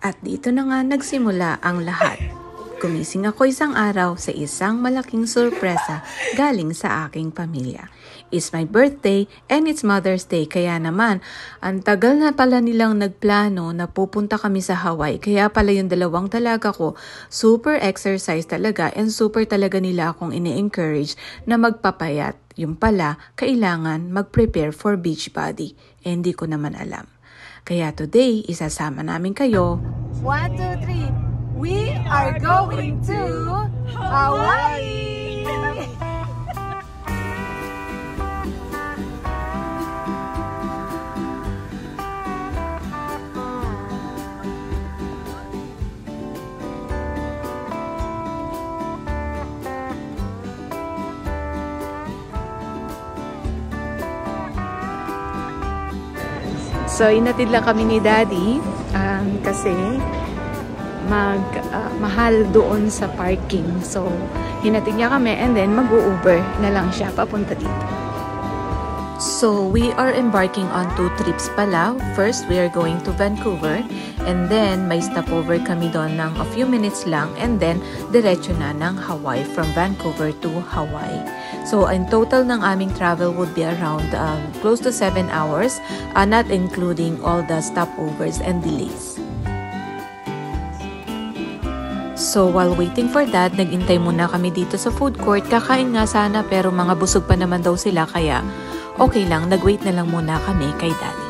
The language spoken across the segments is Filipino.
At dito na nga nagsimula ang lahat. Gumising ako isang araw sa isang malaking sorpresa galing sa aking pamilya. It's my birthday and it's Mother's Day, kaya naman ang tagal na pala nilang nagplano na pupunta kami sa Hawaii. Kaya pala yung dalawang dalaga ko super exercise talaga and super talaga nila akong ini-encourage na magpapayat. Yung pala, kailangan mag-prepare for beach body. Hindi ko naman alam. Kaya today, isasama namin kayo. 1, 2, 3. We are going to Hawaii! So, inatid lang kami ni Daddy kasi mahal doon sa parking. So, hinatid niya kami and then mag-u-Uber na lang siya papunta dito. So, we are embarking on 2 trips pala. First, we are going to Vancouver and then may stopover kami doon ng a few minutes lang and then diretso na ng Hawaii from Vancouver to Hawaii. So, in total ng aming travel would be around close to 7 hours, not including all the stopovers and delays. So, while waiting for that, nag-intay muna kami dito sa food court. Kakain nga sana pero mga busog pa naman daw sila kaya okay lang, nag-wait na lang muna kami kay Daddy.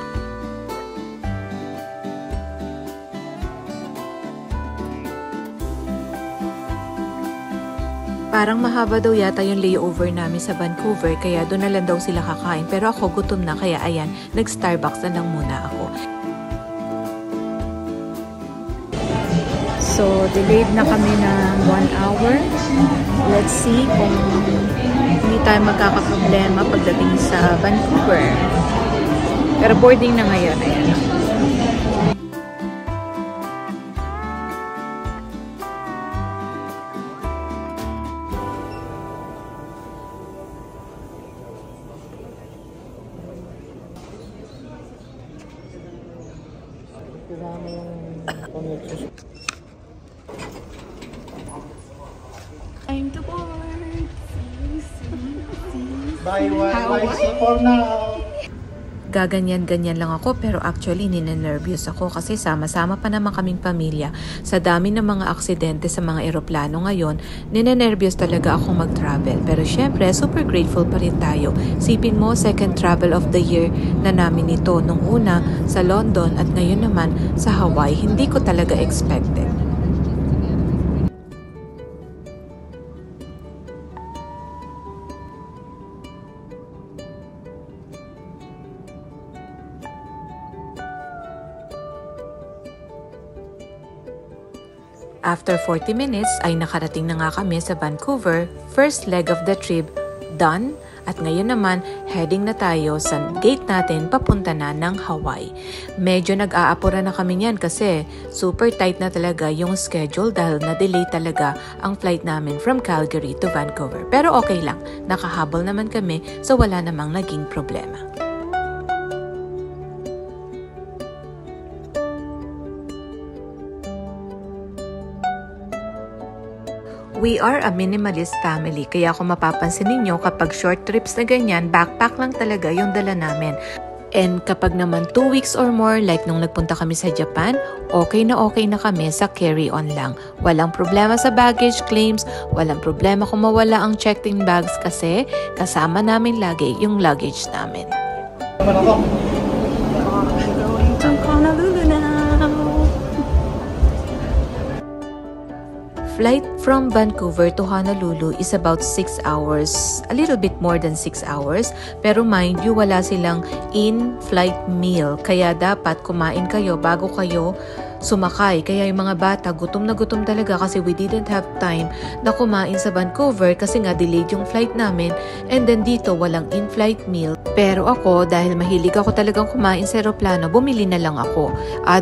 Parang mahaba daw yata yung layover namin sa Vancouver kaya doon na lang daw sila kakain. Pero ako gutom na kaya ayan, nag-Starbucks na lang muna ako. So, delayed na kami ng 1 hour. Let's see kung hindi tayo magkakaproblema pagdating sa Vancouver. Pero boarding na ngayon, ayan. Time to board. Bye, see for now. Gaganyan-ganyan lang ako pero actually ninenervyos ako kasi sama-sama pa naman kaming pamilya. Sa dami ng mga aksidente sa mga eroplano ngayon, ninenervyos talaga akong mag-travel. Pero syempre, super grateful pa rin tayo. Sipin mo, second travel of the year na namin ito nung una sa London at ngayon naman sa Hawaii. Hindi ko talaga expected. After 40 minutes ay nakarating na nga kami sa Vancouver, first leg of the trip done, at ngayon naman heading na tayo sa gate natin papunta na ng Hawaii. Medyo nag-aapura na kami niyan kasi super tight na talaga yung schedule dahil na-delay talaga ang flight namin from Calgary to Vancouver. Pero okay lang, nakahabol naman kami so wala namang naging problema. We are a minimalist family, kaya kung mapapansin ninyo kapag short trips na ganyan, backpack lang talaga yung dala namin. And kapag naman 2 weeks or more, like nung nagpunta kami sa Japan, okay na kami sa carry-on lang. Walang problema sa baggage claims, walang problema kung mawala ang checked-in bags kasi kasama namin lagi yung luggage namin. Flight from Vancouver to Honolulu is about 6 hours, a little bit more than 6 hours. Pero mind you, wala silang in-flight meal. Kaya dapat kumain kayo bago kayo sumakay. Kaya yung mga bata, gutom na gutom talaga kasi we didn't have time na kumain sa Vancouver kasi nga delayed yung flight namin. And then dito, walang in-flight meal. Pero ako, dahil mahilig ako talagang kumain sa aeroplano, bumili na lang ako.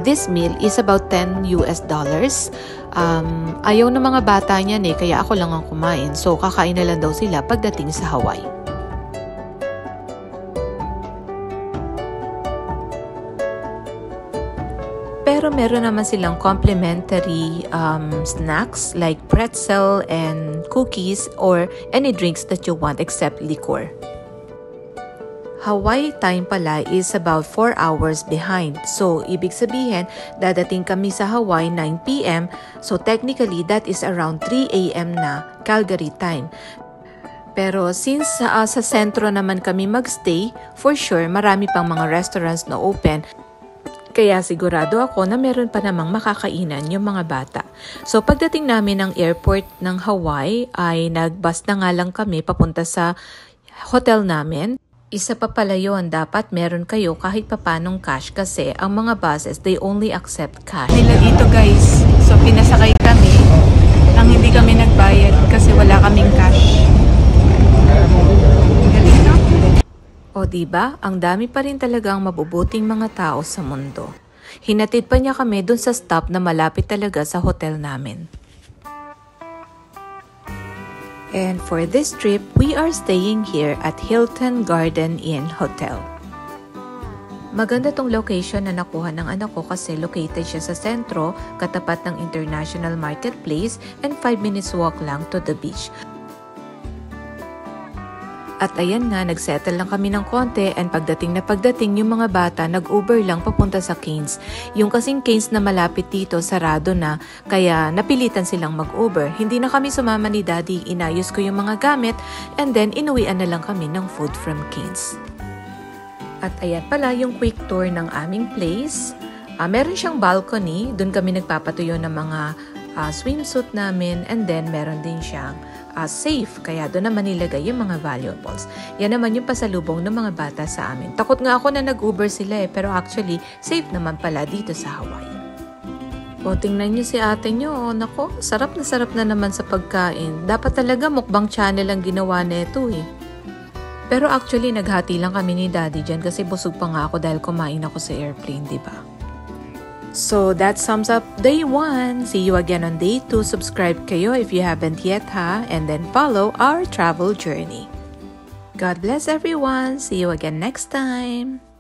This meal is about $10 US. Ayaw ng mga bata niyan kaya ako lang ang kumain. So, kakain na lang daw sila pagdating sa Hawaii. Pero meron naman silang complimentary snacks like pretzel and cookies or any drinks that you want except liquor. Hawaii time pala is about 4 hours behind. So, ibig sabihin, dadating kami sa Hawaii 9 p.m. So, technically, that is around 3 a.m. na Calgary time. Pero since sa sentro naman kami magstay, for sure, marami pang mga restaurants na open. Kaya sigurado ako na meron pa namang makakainan yung mga bata. So, pagdating namin ng airport ng Hawaii, ay nag-bus na nga lang kami papunta sa hotel namin. Isa pa pala yun, dapat meron kayo kahit papanong cash kasi ang mga buses, they only accept cash. Nila dito guys. So pinasakay kami nang hindi kami nagbayad kasi wala kaming cash. Galing, no? O diba, ang dami pa rin talagang mabubuting mga tao sa mundo. Hinatid pa niya kami dun sa stop na malapit talaga sa hotel namin. And for this trip, we are staying here at Hilton Garden Inn Hotel. Maganda tong location na nakuha ng anak ko kasi located siya sa sentro, katapat ng International Marketplace and 5 minutes walk lang to the beach. At ayan nga, nagsettle lang kami ng konti and pagdating yung mga bata, nag-Uber lang papunta sa Cairns. Yung kasing Cairns na malapit dito, sarado na, kaya napilitan silang mag-Uber. Hindi na kami sumama ni Daddy, inayos ko yung mga gamit and then inuwian na lang kami ng food from Cairns. At ayan pala yung quick tour ng aming place. Meron siyang balcony, dun kami nagpapatuyo ng mga swimsuit namin and then meron din siyang safe, kaya doon naman nilagay yung mga valuables. Yan naman yung pasalubong ng mga bata sa amin. Takot nga ako na nag-Uber sila pero actually, safe naman pala dito sa Hawaii. O, tingnan nyo si ate nyo. Nako, sarap na naman sa pagkain. Dapat talaga mukbang channel ang ginawa neto eh. Pero actually, naghati lang kami ni Daddy dyan kasi busog pa nga ako dahil kumain ako sa airplane, diba? So, that sums up day 1. See you again on day 2. Subscribe kayo if you haven't yet, ha? And then follow our travel journey. God bless everyone. See you again next time.